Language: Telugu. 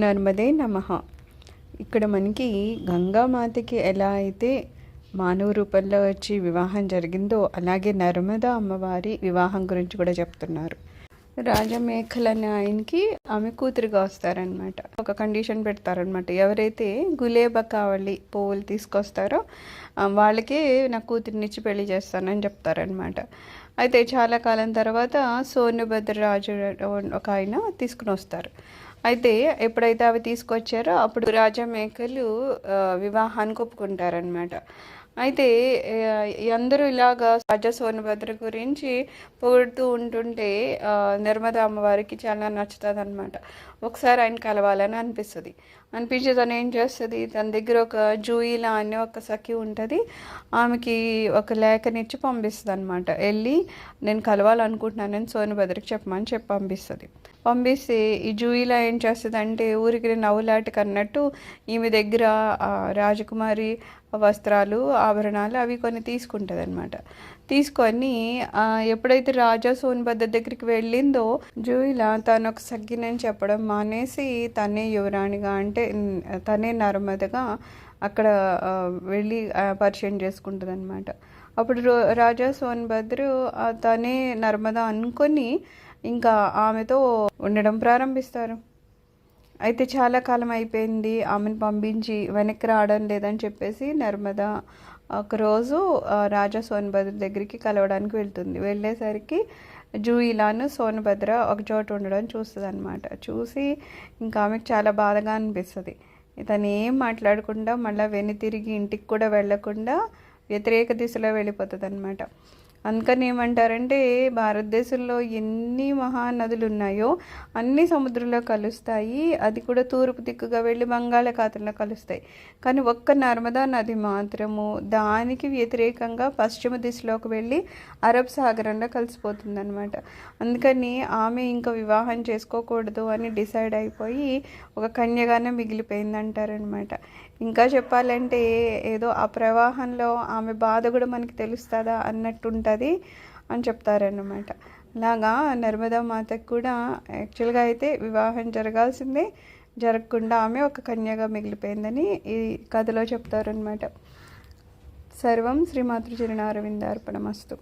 నర్మదే నమః. ఇక్కడ మనకి గంగామాతకి ఎలా అయితే మానవ రూపంలో వచ్చి వివాహం జరిగిందో అలాగే నర్మదా అమ్మవారి వివాహం గురించి కూడా చెప్తున్నారు. రాజమేఖల్ అనే ఆయనకి ఆమె కూతురుగా వస్తారనమాట. ఒక కండిషన్ పెడతారనమాట, ఎవరైతే గులేబకావళి పువ్వులు తీసుకొస్తారో వాళ్ళకే నా కూతురినిచ్చి పెళ్లి చేస్తానని చెప్తారనమాట. అయితే చాలా కాలం తర్వాత సోనుభద్ర రాజు ఒక ఆయన తీసుకుని వస్తారు. అయితే ఎప్పుడైతే అవి తీసుకొచ్చారో అప్పుడు రాజమేఖలు వివాహానికి ఒప్పుకుంటారనమాట. అయితే అందరూ ఇలాగా రాజా సోనభద్ర గురించి పొగుడుతూ ఉంటుంటే నర్మదా అమ్మవారికి చాలా నచ్చుతుంది అనమాట. ఒకసారి ఆయన కలవాలని అనిపించి తను ఏం చేస్తుంది, తన దగ్గర ఒక జూయిలా అనే ఒక సఖి ఉంటుంది, ఆమెకి ఒక లేఖనిచ్చి పంపిస్తుంది అనమాట. వెళ్ళి నేను కలవాలనుకుంటున్నానని సోనభద్రకి చెప్పమని పంపిస్తుంది. పంపిస్తే ఈ జూయిలా ఏం చేస్తుంది అంటే ఊరికి నవ్వులాటకు అన్నట్టు ఈమె దగ్గర రాజకుమారి వస్త్రాలు ఆభరణాలు అవి కొన్ని తీసుకుంటుంది అనమాట. తీసుకొని ఎప్పుడైతే రాజా సోనభద్ర దగ్గరికి వెళ్ళిందో జూయిలా తను ఒక సగ్గినని చెప్పడం మానేసి తనే యువరాణిగా అంటే తనే నర్మదగా అక్కడ వెళ్ళి పరిచయం చేసుకుంటుంది అనమాట. అప్పుడు రాజా సోనభద్ర తనే నర్మద అనుకొని ఇంకా ఆమెతో ఉండడం ప్రారంభిస్తారు. అయితే చాలా కాలం అయిపోయింది, ఆమెను పంపించి వెనక్కి రావడం లేదని చెప్పేసి నర్మద ఒకరోజు రాజా సోనభద్ర దగ్గరికి కలవడానికి వెళ్తుంది. వెళ్ళేసరికి జూయిలాను సోనభద్ర ఒక చోట ఉండడం చూస్తుంది అనమాట. చూసి ఇంకా ఆమెకు చాలా బాధగా అనిపిస్తుంది. తను ఏం మాట్లాడకుండా మళ్ళీ వెనుతిరిగి ఇంటికి కూడా వెళ్లకుండా వ్యతిరేక దిశలో వెళ్ళిపోతుంది అనమాట. అందుకని ఏమంటారంటే భారతదేశంలో ఎన్ని మహానదులు ఉన్నాయో అన్ని సముద్రంలో కలుస్తాయి, అది కూడా తూర్పు దిక్కుగా వెళ్ళి బంగాళాఖాతంలో కలుస్తాయి. కానీ ఒక్క నర్మదా నది మాత్రము దానికి వ్యతిరేకంగా పశ్చిమ దిశలోకి వెళ్ళి అరబ్ సాగరంలో కలిసిపోతుంది అనమాట. అందుకని ఆమె ఇంకా వివాహం చేసుకోకూడదు అని డిసైడ్ అయిపోయి ఒక కన్యగానే మిగిలిపోయింది అంటారనమాట. ఇంకా చెప్పాలంటే ఏదో ఆ ప్రవాహంలో ఆమె బాధ కూడా మనకి తెలుస్తుందా అన్నట్టు ఉంటుంది అని చెప్తారన్నమాట. అలాగా నర్మదా మాతకు కూడా యాక్చువల్గా అయితే వివాహం జరగాల్సిందే, జరగకుండా ఆమె ఒక కన్యగా మిగిలిపోయిందని ఈ కథలో చెప్తారనమాట. సర్వం శ్రీమాతృ చరణారవిందార్పణమస్తు.